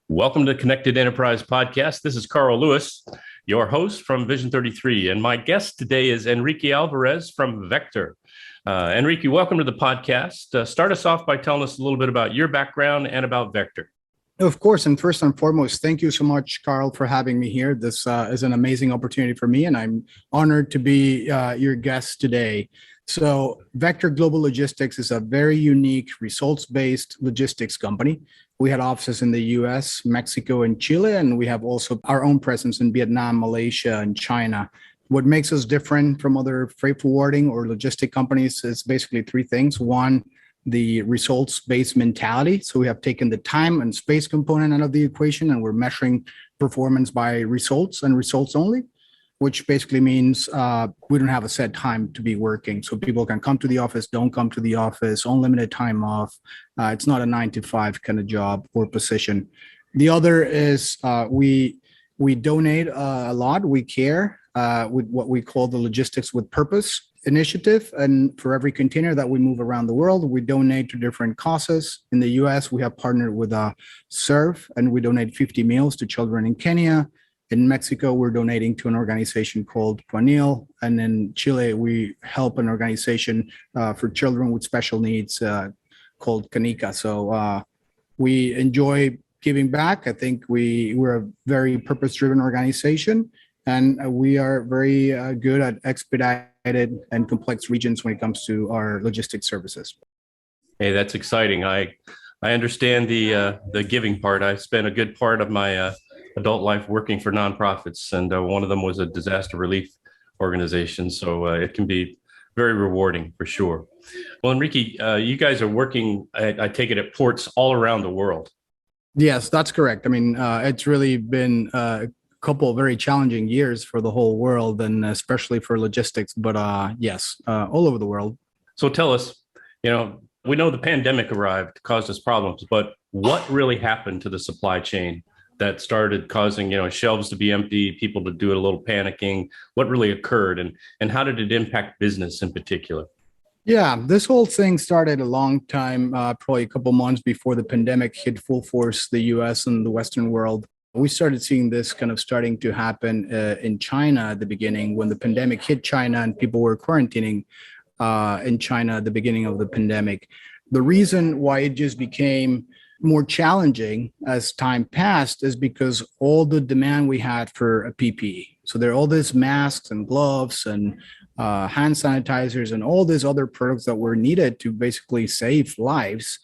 Welcome to Connected Enterprise Podcast. This is Carl Lewis, your host from Vision 33. And my guest today is Enrique Alvarez from Vector. Enrique, welcome to the podcast. Start us off by telling us a little bit about your background and about Vector. Of course. And first and foremost, thank you so much, Carl, for having me here. This is an amazing opportunity for me, and I'm honored to be your guest today. So Vector Global Logistics is a very unique results-based logistics company. We had offices in the US, Mexico, and Chile, and we have also our own presence in Vietnam, Malaysia, and China. What makes us different from other freight forwarding or logistic companies is basically three things. One, the results-based mentality. So we have taken the time and space component out of the equation, and we're measuring performance by results and results only, which basically means we don't have a set time to be working. So people can come to the office, don't come to the office, unlimited time off. It's not a 9 to 5 kind of job or position. The other is we donate a lot. We care with what we call the Logistics with Purpose initiative. And for every container that we move around the world, we donate to different causes. In the US, we have partnered with Serve, and we donate 50 meals to children in Kenya. In Mexico, we're donating to an organization called Juanil. And in Chile, we help an organization for children with special needs called Canica. So we enjoy giving back. I think we're a very purpose-driven organization, and we are very good at expedited and complex regions when it comes to our logistics services. Hey, that's exciting. I understand the giving part. I spent a good part of my adult life working for nonprofits, and one of them was a disaster relief organization. So it can be very rewarding for sure. Well, Enrique, you guys are working, I take it, at ports all around the world. Yes, that's correct. I mean, it's really been a couple of very challenging years for the whole world, and especially for logistics, but yes, all over the world. So tell us, we know the pandemic arrived, caused us problems, but what really happened to the supply chain that started causing, shelves to be empty, people to do a little panicking? What really occurred, and how did it impact business in particular? Yeah, this whole thing started a long time, probably a couple months before the pandemic hit full force the US and the Western world. We started seeing this kind of starting to happen in China at the beginning when the pandemic hit China and people were quarantining in China at the beginning of the pandemic. The reason why it just became more challenging as time passed is because all the demand we had for a PPE. So there are all these masks and gloves and hand sanitizers and all these other products that were needed to basically save lives.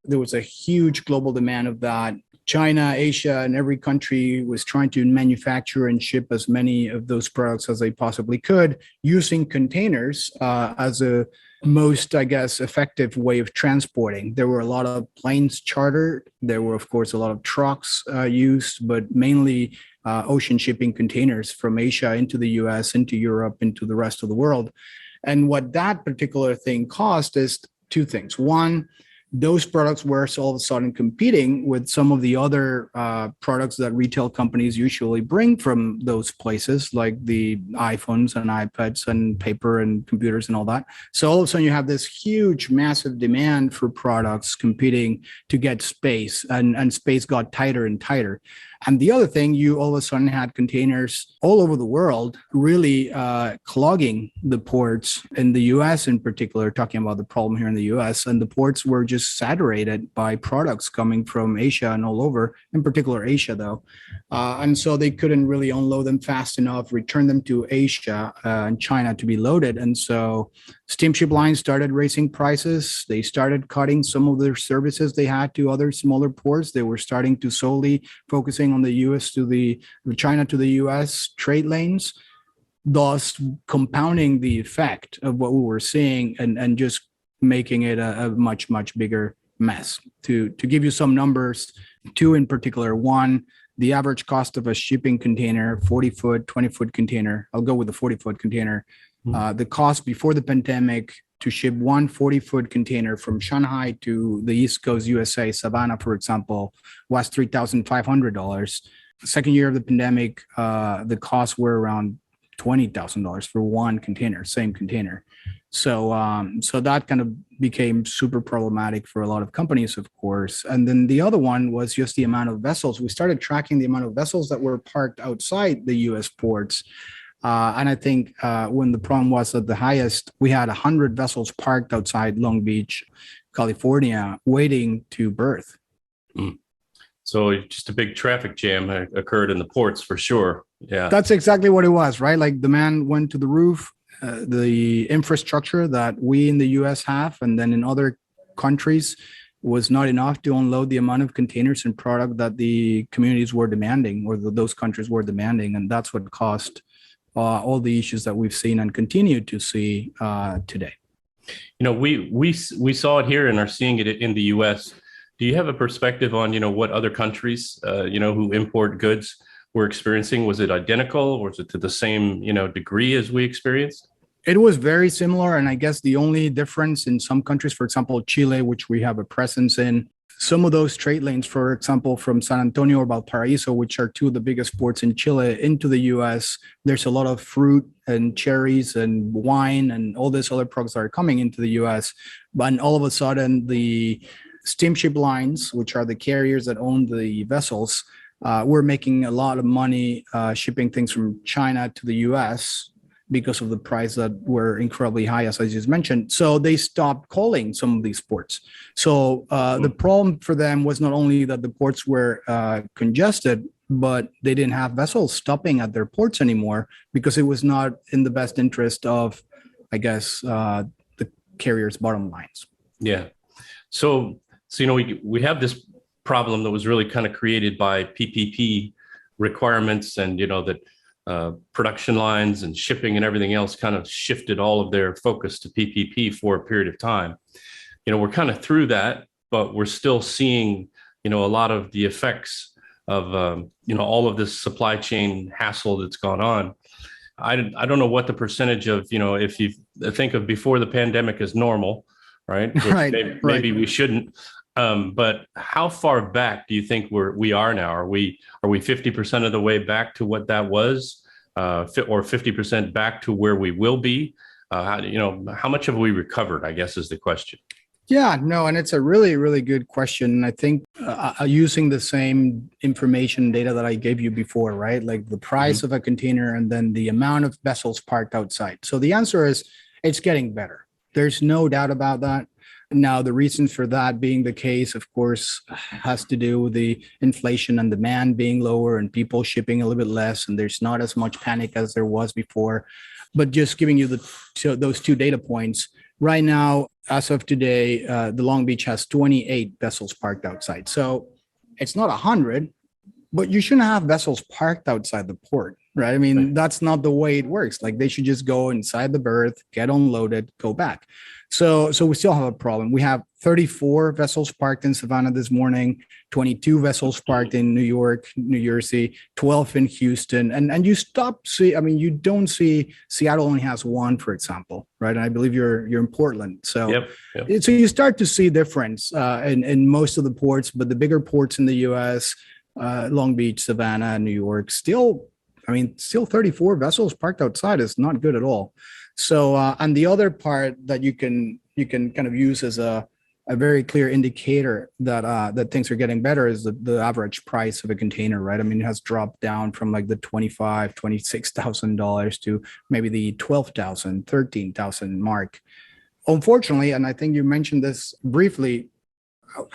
There was a huge global demand of that. China, Asia, and every country was trying to manufacture and ship as many of those products as they possibly could, using containers as a most, effective way of transporting. There were a lot of planes chartered. There were, of course, a lot of trucks used, but mainly ocean shipping containers from Asia into the US, into Europe, into the rest of the world. And what that particular thing caused is two things. One, those products were all of a sudden competing with some of the other products that retail companies usually bring from those places, like the iPhones and iPads and paper and computers and all that. So all of a sudden you have this huge, massive demand for products competing to get space, and space got tighter and tighter. And the other thing, you all of a sudden had containers all over the world really clogging the ports in the US in particular, talking about the problem here in the US. And the ports were just saturated by products coming from Asia and all over, in particular Asia, though. And so they couldn't really unload them fast enough, return them to Asia and China to be loaded. And so steamship lines started raising prices. They started cutting some of their services they had to other smaller ports. They were starting to solely focusing on the US to the China to the US trade lanes, thus compounding the effect of what we were seeing and just making it a much, much bigger mess. To give you some numbers, two in particular. One, the average cost of a shipping container, 40-foot, 20-foot container, I'll go with the 40-foot container. The cost before the pandemic to ship one 40-foot container from Shanghai to the East Coast USA, Savannah, for example, was $3,500. The second year of the pandemic, the costs were around $20,000 for one container, same container. So that kind of became super problematic for a lot of companies, of course. And then the other one was just the amount of vessels. We started tracking the amount of vessels that were parked outside the U.S. ports. And I think when the problem was at the highest, we had 100 vessels parked outside Long Beach, California, waiting to berth. So just a big traffic jam occurred in the ports for sure. Yeah. That's exactly what it was, right? Like demand went to the roof. The infrastructure that we in the US have and then in other countries was not enough to unload the amount of containers and product that the communities were demanding or those countries were demanding. And that's what caused all the issues that we've seen and continue to see today. You know, we saw it here and are seeing it in the US. Do you have a perspective on, what other countries, who import goods were experiencing? Was it identical or was it to the same, degree as we experienced? It was very similar. And I guess the only difference in some countries, for example, Chile, which we have a presence in, some of those trade lanes, for example, from San Antonio or Valparaiso, which are two of the biggest ports in Chile, into the US, there's a lot of fruit and cherries and wine and all these other products that are coming into the US. But all of a sudden, the steamship lines, which are the carriers that own the vessels, we're making a lot of money shipping things from China to the US because of the price that were incredibly high, as I just mentioned. So they stopped calling some of these ports. So the problem for them was not only that the ports were congested, but they didn't have vessels stopping at their ports anymore because it was not in the best interest of, I guess, the carriers' bottom lines. Yeah. So we have this problem that was really kind of created by PPP requirements and, that production lines and shipping and everything else kind of shifted all of their focus to PPP for a period of time. We're kind of through that, but we're still seeing, a lot of the effects of, all of this supply chain hassle that's gone on. I don't know what the percentage of, if you think of before the pandemic as normal, right? Right. Maybe we shouldn't. But how far back do you think we are now? Are we 50% of the way back to what that was, or 50% back to where we will be? How much have we recovered, I guess, is the question. Yeah, no, and it's a really, really good question. And I think using the same information data that I gave you before, right? Like the price of a container and then the amount of vessels parked outside. So the answer is it's getting better. There's no doubt about that. Now, the reasons for that being the case, of course, has to do with the inflation and demand being lower and people shipping a little bit less. And there's not as much panic as there was before. But just giving you those two data points, right now, as of today, the Long Beach has 28 vessels parked outside. So it's not 100, but you shouldn't have vessels parked outside the port, right? I mean, that's not the way it works. Like they should just go inside the berth, get unloaded, go back. So we still have a problem. We have 34 vessels parked in Savannah this morning, 22 vessels parked in New York, New Jersey, 12 in Houston. And you don't see Seattle only has one, for example, right? And I believe you're in Portland. So, Yep. So you start to see difference in most of the ports, but the bigger ports in the US, Long Beach, Savannah, New York, still 34 vessels parked outside is not good at all. So, and the other part that you can kind of use as a very clear indicator that things are getting better is the average price of a container, right? I mean, it has dropped down from like the $26,000 to maybe the $12,000, $13,000 mark. Unfortunately, and I think you mentioned this briefly,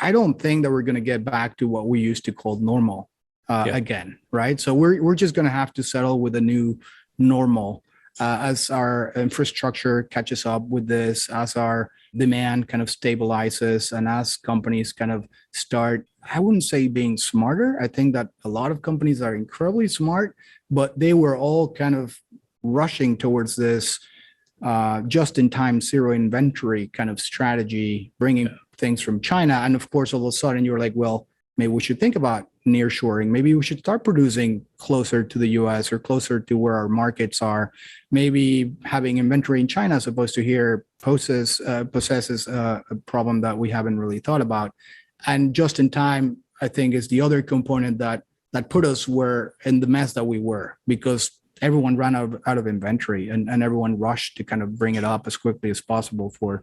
I don't think that we're going to get back to what we used to call normal again, right? So we're just going to have to settle with a new normal as our infrastructure catches up with this, as our demand kind of stabilizes, and as companies kind of start, I wouldn't say being smarter. I think that a lot of companies are incredibly smart, but they were all kind of rushing towards this just-in-time zero inventory kind of strategy, bringing things from China. And of course, all of a sudden you're like, well, maybe we should think about nearshoring. Maybe we should start producing closer to the US or closer to where our markets are. Maybe having inventory in China as opposed to here possesses a problem that we haven't really thought about. And just in time, I think, is the other component that put us in the mess that we were, because everyone ran out of inventory, and everyone rushed to kind of bring it up as quickly as possible for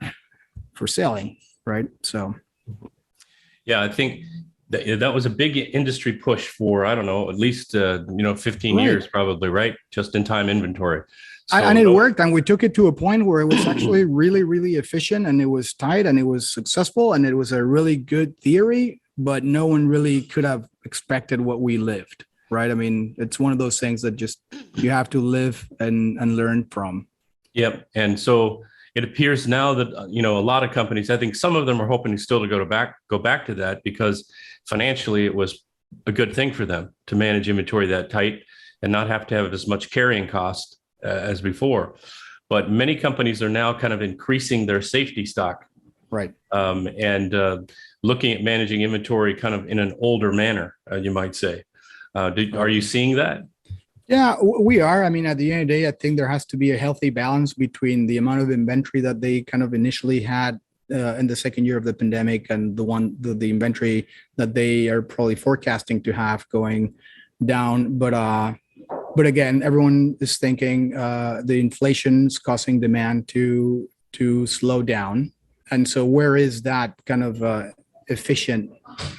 selling, right? So Yeah, I think that was a big industry push for, I don't know, at least 15 right. years probably, right? Just in time inventory. And it worked, and we took it to a point where it was actually really, really efficient, and it was tight, and it was successful, and it was a really good theory, but no one really could have expected what we lived, right? I mean, it's one of those things that just you have to live and learn from. Yep. And so it appears now that, a lot of companies, I think some of them are hoping still to go back to that, because financially it was a good thing for them to manage inventory that tight and not have to have as much carrying cost as before. But many companies are now kind of increasing their safety stock, right? And looking at managing inventory kind of in an older manner, you might say. Are you seeing that? Yeah, we are. I mean, at the end of the day, I think there has to be a healthy balance between the amount of inventory that they kind of initially had in the second year of the pandemic, and the inventory that they are probably forecasting to have going down. But again, everyone is thinking the inflation is causing demand to slow down, and so where is that kind of efficient,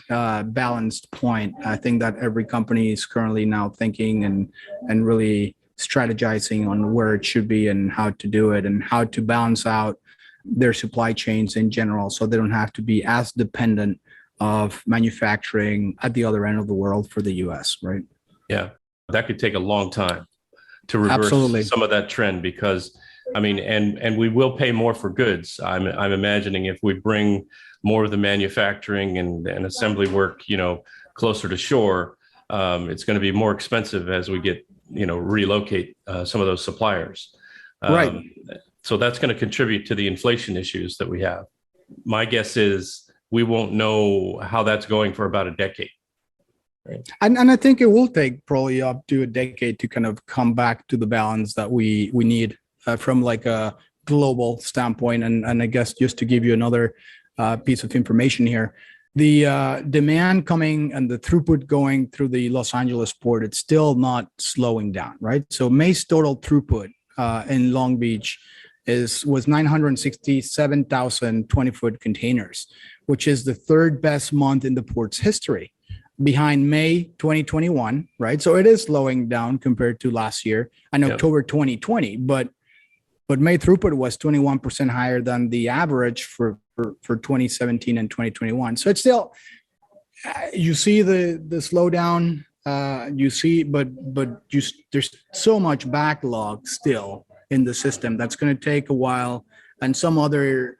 balanced point? I think that every company is currently now thinking and really strategizing on where it should be and how to do it and how to balance out their supply chains in general, so they don't have to be as dependent of manufacturing at the other end of the world for the U.S., right? Yeah, that could take a long time to reverse Absolutely. some of that trend, because I mean, and we will pay more for goods. I'm imagining if we bring more of the manufacturing and assembly work, closer to shore, it's going to be more expensive as we get, relocate some of those suppliers. Right. So that's going to contribute to the inflation issues that we have. My guess is we won't know how that's going for about a decade. Right. And I think it will take probably up to a decade to kind of come back to the balance that we need from like a global standpoint. And I guess just to give you another piece of information here, the demand coming and the throughput going through the Los Angeles port, it's still not slowing down, right? So May's total throughput in Long Beach was 967,000 20-foot containers, which is the third best month in the port's history, behind May 2021, right? So it is slowing down compared to last year and October 2020, but May throughput was 21% higher than the average for 2017 and 2021. So it's still, you see the slowdown, but there's so much backlog still in the system that's going to take a while. And some other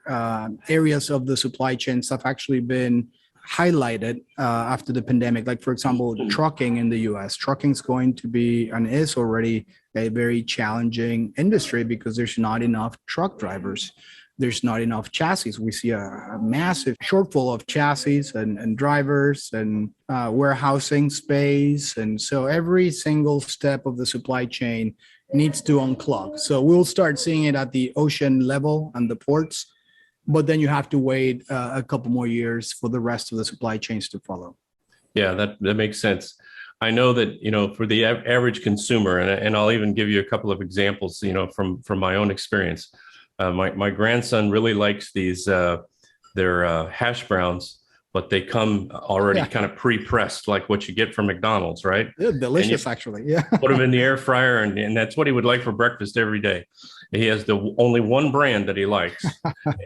areas of the supply chains have actually been highlighted after the pandemic. Like, for example, trucking in the US. Trucking is going to be and is already a very challenging industry because there's not enough truck drivers. There's not enough chassis. We see a massive shortfall of chassis and drivers and warehousing space. And so every single step of the supply chain needs to unclog. So we'll start seeing it at the ocean level and the ports, but then you have to wait a couple more years for the rest of the supply chains to follow. Yeah, that makes sense. I know that, for the average consumer, and I'll even give you a couple of examples, from my own experience. My grandson really likes these, their hash browns, but they come already kind of pre-pressed, like what you get from McDonald's, right? They're delicious, actually. Yeah. Put them in the air fryer, and that's what he would like for breakfast every day. He has the only one brand that he likes.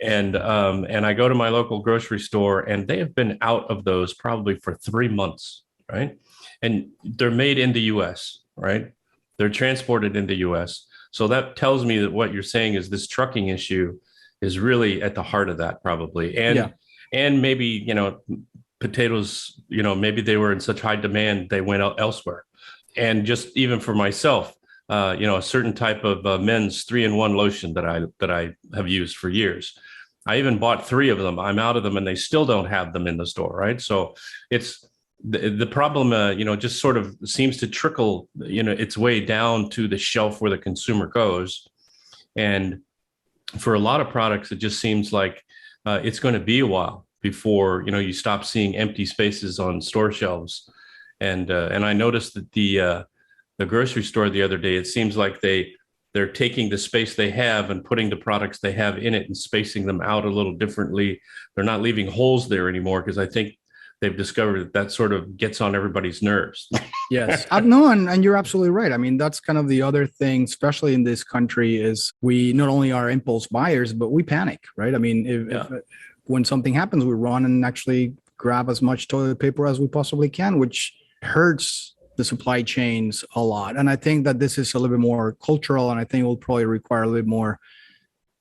and I go to my local grocery store, and they have been out of those probably for 3 months, right? And they're made in the US, right? They're transported in the US. So that tells me that what you're saying is this trucking issue is really at the heart of that, probably. And maybe, potatoes, maybe they were in such high demand, they went out elsewhere. And just even for myself, a certain type of men's 3-in-1 lotion that I have used for years. I even bought 3 of them. I'm out of them, and they still don't have them in the store, right? So it's the problem, just sort of seems to trickle, its way down to the shelf where the consumer goes. And for a lot of products, it just seems like it's going to be a while before, you stop seeing empty spaces on store shelves. And I noticed that the grocery store the other day, it seems like they're taking the space they have and putting the products they have in it and spacing them out a little differently. They're not leaving holes there anymore because I think they've discovered that that sort of gets on everybody's nerves. Yes. No, and you're absolutely right. I mean, that's kind of the other thing, especially in this country, is we not only are impulse buyers, but we panic, right? I mean, if when something happens, we run and actually grab as much toilet paper as we possibly can, which hurts the supply chains a lot. And I think that this is a little bit more cultural, and I think it will probably require a little bit more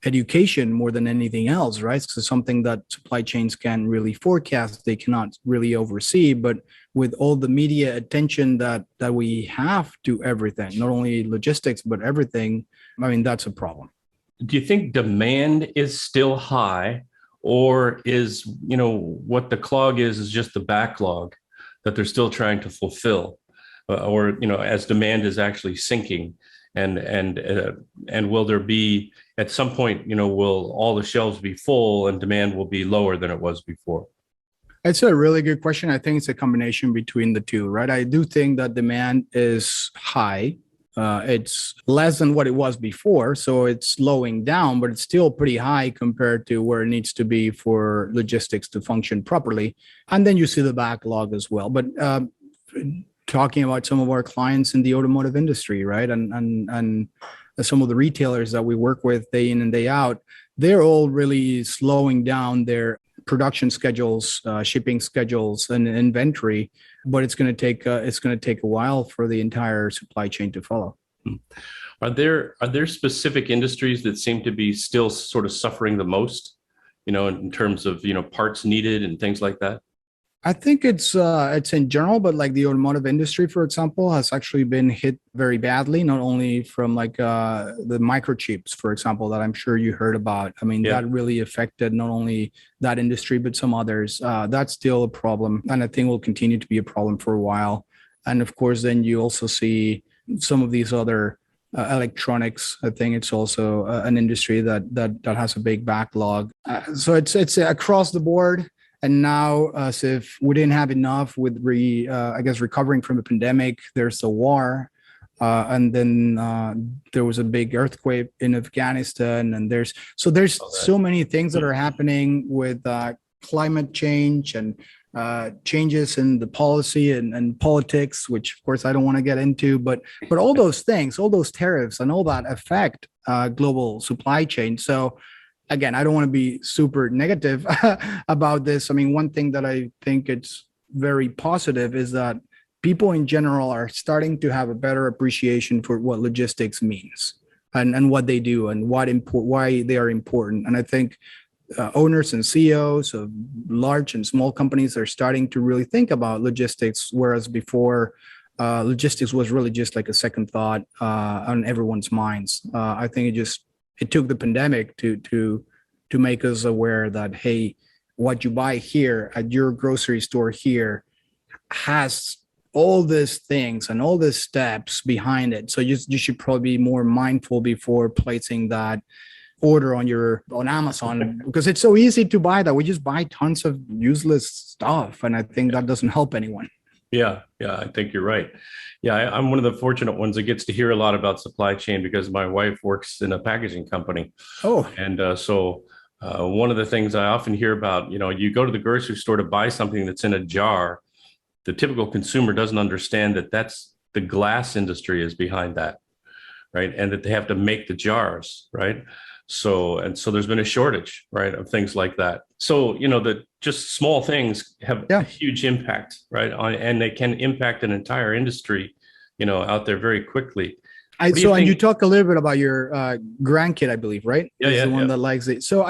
education more than anything else, right? So something that supply chains can really forecast, they cannot really oversee. But with all the media attention that we have to everything, not only logistics but everything, I mean, that's a problem. Do you think demand is still high, or is, what the clog is just the backlog that they're still trying to fulfill? Or, as demand is actually sinking, and will there be at some point, will all the shelves be full and demand will be lower than it was before? It's a really good question. I think it's a combination between the two, right? I do think that demand is high. It's less than what it was before, so it's slowing down, but it's still pretty high compared to where it needs to be for logistics to function properly. And then you see the backlog as well. But talking about some of our clients in the automotive industry, right? And some of the retailers that we work with day in and day out, they're all really slowing down their production schedules, shipping schedules, and inventory. But it's going to take a while for the entire supply chain to follow. Are there specific industries that seem to be still sort of suffering the most, in terms of parts needed and things like that? I think it's in general, but like the automotive industry, for example, has actually been hit very badly, not only from like the microchips, for example, that I'm sure you heard about. I mean, that really affected not only that industry, but some others. That's still a problem, and I think will continue to be a problem for a while. And of course, then you also see some of these other electronics. I think it's also an industry that has a big backlog. So it's across the board. And now, as if we didn't have enough with recovering from the pandemic, there's a war. And then there was a big earthquake in Afghanistan. And there's so many things that are happening with climate change and changes in the policy and politics, which of course I don't want to get into, but all those things, all those tariffs and all that affect global supply chain. So again, I don't want to be super negative about this. I mean, one thing that I think it's very positive is that people in general are starting to have a better appreciation for what logistics means and what they do and why they are important. And I think owners and CEOs of large and small companies are starting to really think about logistics, whereas before logistics was really just like a second thought on everyone's minds. I think it took the pandemic to make us aware that, hey, what you buy here at your grocery store here has all these things and all these steps behind it. So you should probably be more mindful before placing that order on Amazon, because it's so easy to buy that. We just buy tons of useless stuff, and I think that doesn't help anyone. Yeah, I think you're right. Yeah, I'm one of the fortunate ones that gets to hear a lot about supply chain because my wife works in a packaging company. Oh, and so one of the things I often hear about, you go to the grocery store to buy something that's in a jar. The typical consumer doesn't understand that that's the glass industry is behind that, right? And that they have to make the jars, right? So there's been a shortage, right, of things like that. So, that just small things have a huge impact, right, and they can impact an entire industry, out there very quickly. And you talk a little bit about your grandkid, I believe, right? Yeah, the one that likes it. So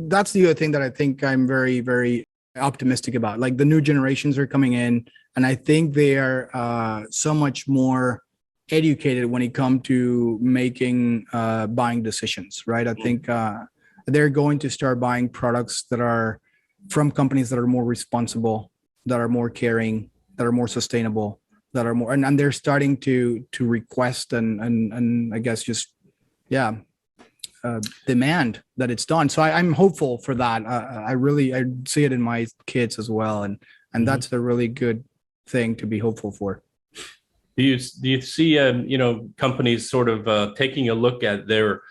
that's the other thing that I think I'm very, very optimistic about. Like the new generations are coming in, and I think they are so much more educated when it comes to making buying decisions, right? I think they're going to start buying products that are from companies that are more responsible, that are more caring, that are more sustainable, that are more, and they're starting to request and I guess just demand that it's done. So I'm hopeful for that. I see it in my kids as well, and that's a really good thing to be hopeful for. Do you see companies sort of taking a look at their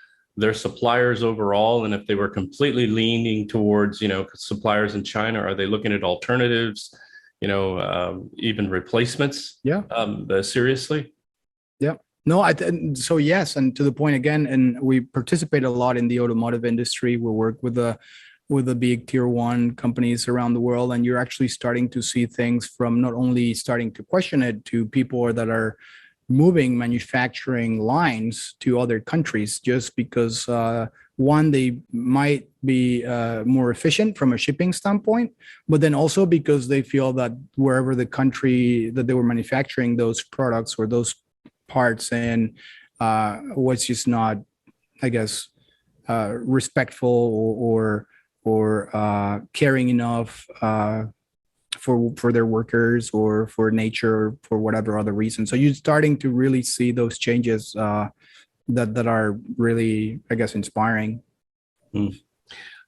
suppliers overall, and if they were completely leaning towards suppliers in China, are they looking at alternatives, even replacements? Yeah. Seriously? Yeah. No, so yes, and to the point again, and we participate a lot in the automotive industry. We work with the big tier one companies around the world, and you're actually starting to see things from not only starting to question it to people that are moving manufacturing lines to other countries just because one, they might be more efficient from a shipping standpoint, but then also because they feel that wherever the country that they were manufacturing those products or those parts in was just not, I guess, respectful or caring enough for their workers or for nature or for whatever other reason. So you're starting to really see those changes that are really, I guess, inspiring.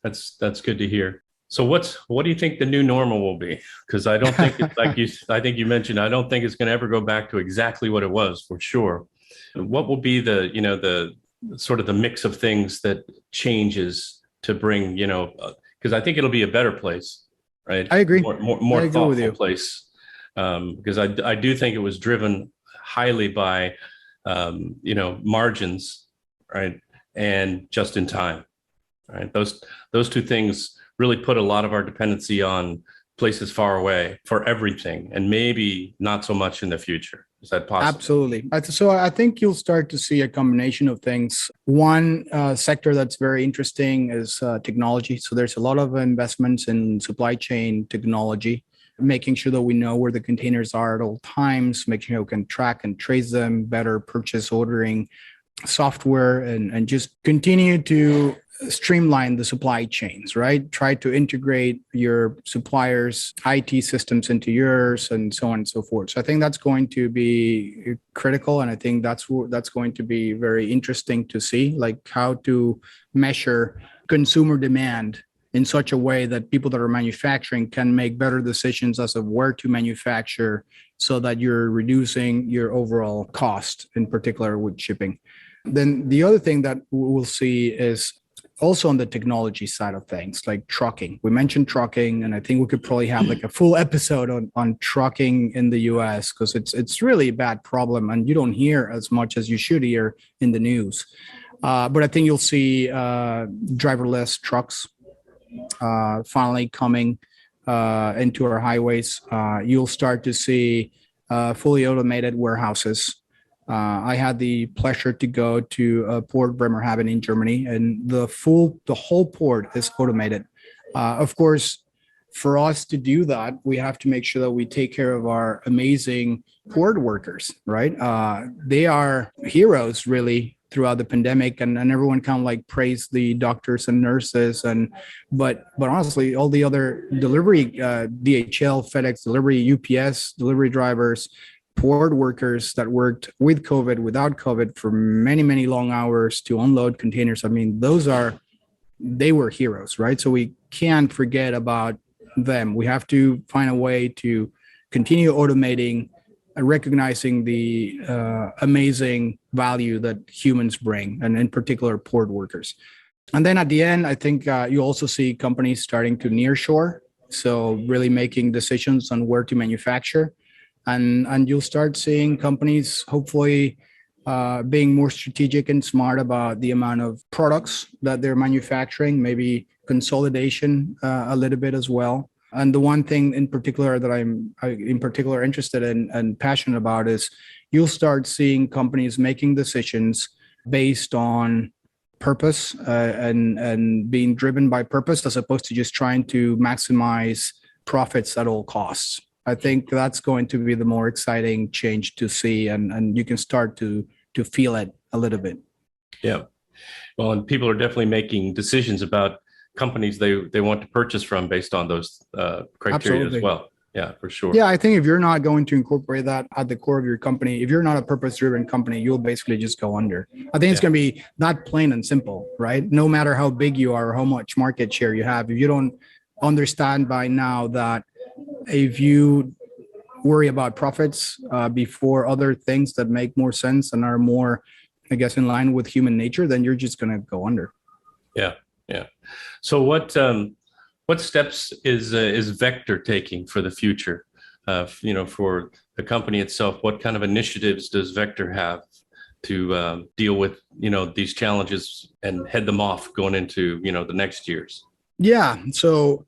That's good to hear. So what do you think the new normal will be? Because I don't think it's I think you mentioned, I don't think it's going to ever go back to exactly what it was for sure. What will be the sort of the mix of things that changes to bring, because I think it'll be a better place, right? I agree. More I agree with thoughtful you. place. Because I do think it was driven highly by, margins, right? And just in time, right? Those two things really put a lot of our dependency on places far away for everything, and maybe not so much in the future. Is that possible? Absolutely. So I think you'll start to see a combination of things. One sector that's very interesting is technology. So there's a lot of investments in supply chain technology, making sure that we know where the containers are at all times, making sure we can track and trace them, better purchase ordering software, and just continue to streamline the supply chains, right? Try to integrate your suppliers' IT systems into yours and so on and so forth. So I think that's going to be critical. And I think that's going to be very interesting to see, like how to measure consumer demand in such a way that people that are manufacturing can make better decisions as of where to manufacture so that you're reducing your overall cost, in particular with shipping. Then the other thing that we'll see is also on the technology side of things, like trucking. We mentioned trucking, and I think we could probably have like a full episode on trucking in the US because it's really a bad problem, and you don't hear as much as you should hear in the news. But I think you'll see driverless trucks finally coming into our highways. You'll start to see fully automated warehouses. I had the pleasure to go to Port Bremerhaven in Germany, and the whole port is automated. Of course, for us to do that, we have to make sure that we take care of our amazing port workers, right? They are heroes, really, throughout the pandemic, and everyone kind of like praised the doctors and nurses, but honestly, all the other delivery, DHL, FedEx delivery, UPS delivery drivers, port workers that worked with COVID, without COVID for many, many long hours to unload containers. I mean, they were heroes, right? So we can't forget about them. We have to find a way to continue automating and recognizing the amazing value that humans bring, and in particular, port workers. And then at the end, I think you also see companies starting to nearshore. So really making decisions on where to manufacture. And you'll start seeing companies hopefully being more strategic and smart about the amount of products that they're manufacturing, maybe consolidation a little bit as well. And the one thing in particular that I'm in particular interested in and passionate about is you'll start seeing companies making decisions based on purpose and being driven by purpose as opposed to just trying to maximize profits at all costs. I think that's going to be the more exciting change to see, and you can start to feel it a little bit. Yeah. Well, and people are definitely making decisions about companies they want to purchase from based on those criteria Absolutely. as well. Yeah, for sure. Yeah, I think if you're not going to incorporate that at the core of your company, if you're not a purpose-driven company, you'll basically just go under. I think it's going to be that plain and simple, right? No matter how big you are or how much market share you have, if you don't understand by now that if you worry about profits before other things that make more sense and are more, I guess, in line with human nature, then you're just going to go under. Yeah, yeah. So what steps is Vector taking for the future? For the company itself, what kind of initiatives does Vector have to deal with these challenges and head them off going into the next years? Yeah. So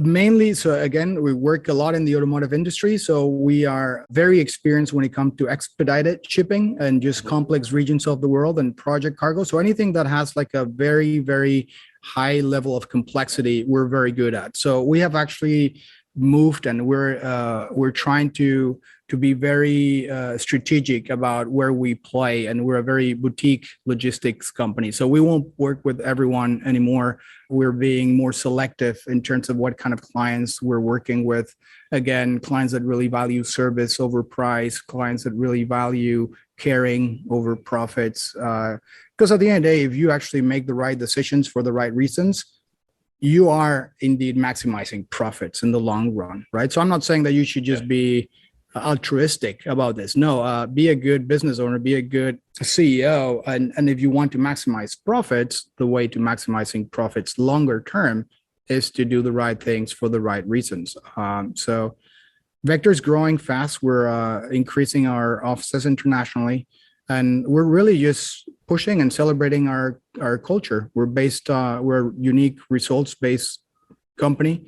mainly, so again, we work a lot in the automotive industry. So we are very experienced when it comes to expedited shipping and just complex regions of the world and project cargo. So anything that has like a very, very high level of complexity, we're very good at. So we have actually moved, and we're trying to be very strategic about where we play, and we're a very boutique logistics company. So we won't work with everyone anymore. We're being more selective in terms of what kind of clients we're working with. Again, clients that really value service over price, clients that really value caring over profits. Because at the end of the day, if you actually make the right decisions for the right reasons, you are indeed maximizing profits in the long run, right? So I'm not saying that you should just be altruistic about this. No, be a good business owner, be a good CEO. And if you want to maximize profits, the way to maximizing profits longer term is to do the right things for the right reasons. So Vector is growing fast. We're increasing our offices internationally, and we're really just pushing and celebrating our culture. We're a unique results-based company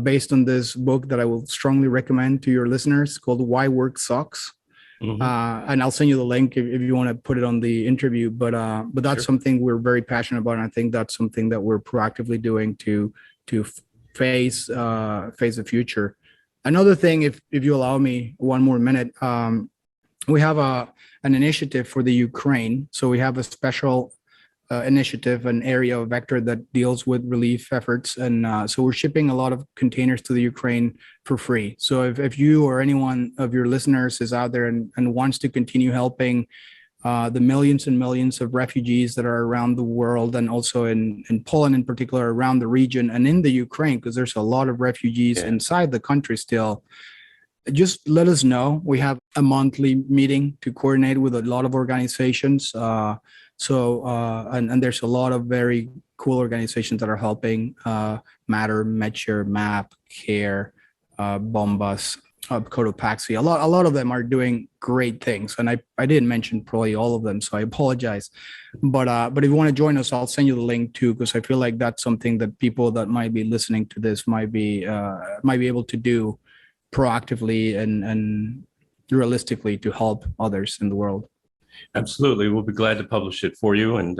based on this book that I will strongly recommend to your listeners called Why Work Sucks. And I'll send you the link if you want to put it on the interview. But that's something we're very passionate about, and I think that's something that we're proactively doing to face the future. Another thing, if you allow me one more minute, we have an initiative for the Ukraine. So we have a special initiative, an area of Vector that deals with relief efforts. And so we're shipping a lot of containers to the Ukraine for free. So if you or anyone of your listeners is out there and wants to continue helping the millions and millions of refugees that are around the world, and also in Poland in particular, around the region, and in the Ukraine, because there's a lot of refugees inside the country still, just let us know. We have a monthly meeting to coordinate with a lot of organizations. And there's a lot of very cool organizations that are helping, Matter, Measure, MAP, CARE, Bombas, Cotopaxi. A lot of them are doing great things. And I didn't mention probably all of them, so I apologize. But if you want to join us, I'll send you the link too, because I feel like that's something that people that might be listening to this might be able to do proactively and realistically to help others in the world. Absolutely. We'll be glad to publish it for you. And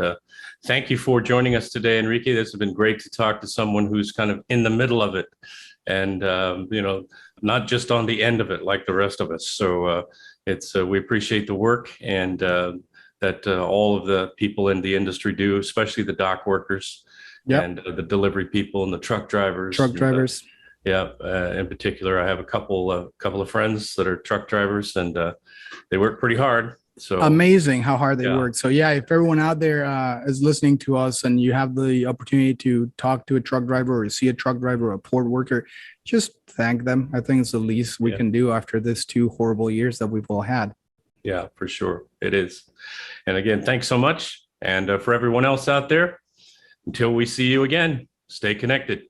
thank you for joining us today, Enrique. This has been great to talk to someone who's kind of in the middle of it and, not just on the end of it like the rest of us. So we appreciate the work and that all of the people in the industry do, especially the dock workers and the delivery people and the truck drivers. In particular, I have a couple of friends that are truck drivers, and they work pretty hard. So amazing how hard they work. So if everyone out there is listening to us and you have the opportunity to talk to a truck driver or see a truck driver or a port worker, just thank them. I think it's the least we can do after this 2 horrible years that we've all had. Yeah, for sure. It is. And again, thanks so much. And for everyone else out there, until we see you again, stay connected.